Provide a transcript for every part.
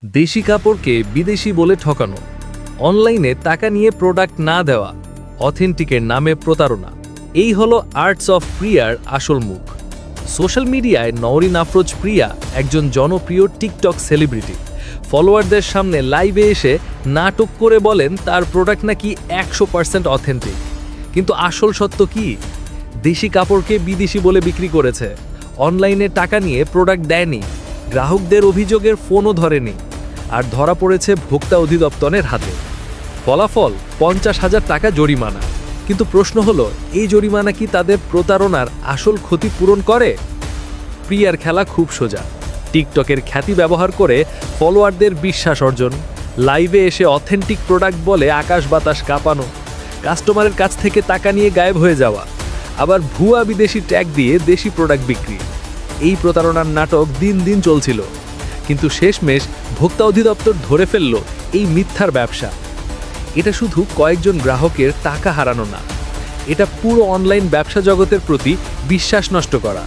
দেশি কাপড়কে বিদেশি বলে ঠকানো, অনলাইনে টাকা নিয়ে প্রোডাক্ট না দেওয়া, অথেন্টিকের নামে প্রতারণা, এই হলো আর্টস অফ প্রিয়ার আসল মুখ। সোশ্যাল মিডিয়ায় নওরিন আফরোজ প্রিয়া একজন জনপ্রিয় টিকটক সেলিব্রিটি। ফলোয়ারদের সামনে লাইভে এসে নাটক করে বলেন তার প্রোডাক্ট নাকি 100% অথেন্টিক। কিন্তু আসল সত্য কি? দেশি কাপড়কে বিদেশি বলে বিক্রি করেছে, অনলাইনে টাকা নিয়ে প্রোডাক্ট দেয়নি, গ্রাহকদের অভিযোগের ফোনও ধরেনি, আর ধরা পড়েছে ভোক্তা অধিদপ্তরের হাতে। ফলাফল 50,000 টাকা জরিমানা। কিন্তু প্রশ্ন হলো, এই জরিমানা কি তাদের প্রতারণার আসল ক্ষতি পূরণ করে? প্রিয়ার খেলা খুব সোজা। টিকটকের খ্যাতি ব্যবহার করে ফলোয়ারদের বিশ্বাস অর্জন, লাইভে এসে অথেন্টিক প্রোডাক্ট বলে আকাশ বাতাস কাঁপানো, কাস্টমারের কাছ থেকে টাকা নিয়ে গায়েব হয়ে যাওয়া, আবার ভুয়া বিদেশি ট্যাগ দিয়ে দেশি প্রোডাক্ট বিক্রি। এই প্রতারণার নাটক দিন দিন চলছিল, কিন্তু শেষমেশ ভোক্তা অধিদপ্তর ধরে ফেলল এই মিথ্যার ব্যবসা। এটা শুধু কয়েকজন গ্রাহকের টাকা হারানো না, এটা পুরো অনলাইন ব্যবসা জগতের প্রতি বিশ্বাস নষ্ট করা।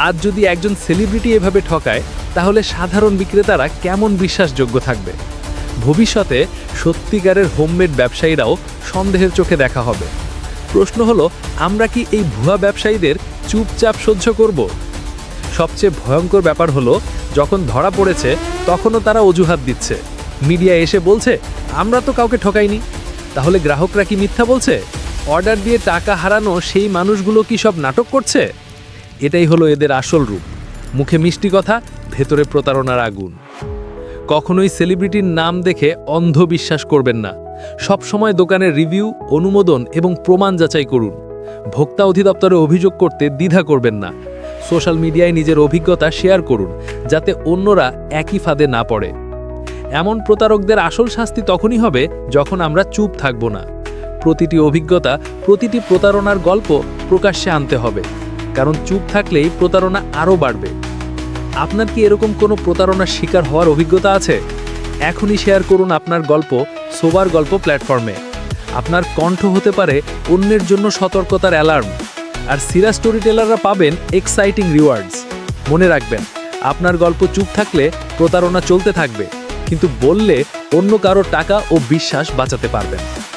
আজ যদি একজন সেলিব্রিটি এভাবে ঠকায়, তাহলে সাধারণ বিক্রেতারা কেমন বিশ্বাসযোগ্য থাকবে? ভবিষ্যতে সত্যিকারের হোমমেড ব্যবসায়ীরাও সন্দেহের চোখে দেখা হবে। প্রশ্ন হলো, আমরা কি এই ভুয়া ব্যবসায়ীদের চুপচাপ সহ্য করব? সবচেয়ে ভয়ঙ্কর ব্যাপার হলো, যখন ধরা পড়েছে তখনও তারা অজুহাত দিচ্ছে। মিডিয়া এসে বলছে, আমরা তো কাউকে ঠকাইনি। তাহলে গ্রাহকরা কি মিথ্যা বলছে? অর্ডার দিয়ে টাকা হারানো সেই মানুষগুলো কি সব নাটক করছে? এটাই হলো এদের আসল রূপ। মুখে মিষ্টি কথা, ভেতরে প্রতারণার আগুন। কখনোই সেলিব্রিটির নাম দেখে অন্ধ বিশ্বাস করবেন না। সব সময় দোকানের রিভিউ, অনুমোদন এবং প্রমাণ যাচাই করুন। ভোক্তা অধিদপ্তরে অভিযোগ করতে দ্বিধা করবেন না। সোশ্যাল মিডিয়ায় নিজের অভিজ্ঞতা শেয়ার করুন, যাতে অন্যরা একই ফাঁদে না পড়ে। এমন প্রতারকদের আসল শাস্তি তখনই হবে যখন আমরা চুপ থাকব না। প্রতিটি অভিজ্ঞতা, প্রতিটি প্রতারণার গল্প প্রকাশ্যে আনতে হবে, কারণ চুপ থাকলেই প্রতারণা আরও বাড়বে। আপনার কি এরকম কোনো প্রতারণার শিকার হওয়ার অভিজ্ঞতা আছে? এখনই শেয়ার করুন আপনার গল্প সোবার গল্প প্ল্যাটফর্মে। আপনার কণ্ঠ হতে পারে অন্যের জন্য সতর্কতার অ্যালার্ম, আর সিরা স্টোরি টেলাররা পাবেন এক্সাইটিং রিওয়ার্ডস। মনে রাখবেন, আপনার গল্প চুপ থাকলে প্রতারণা চলতে থাকবে, কিন্তু বললে অন্য কারো টাকা ও বিশ্বাস বাঁচাতে পারবেন।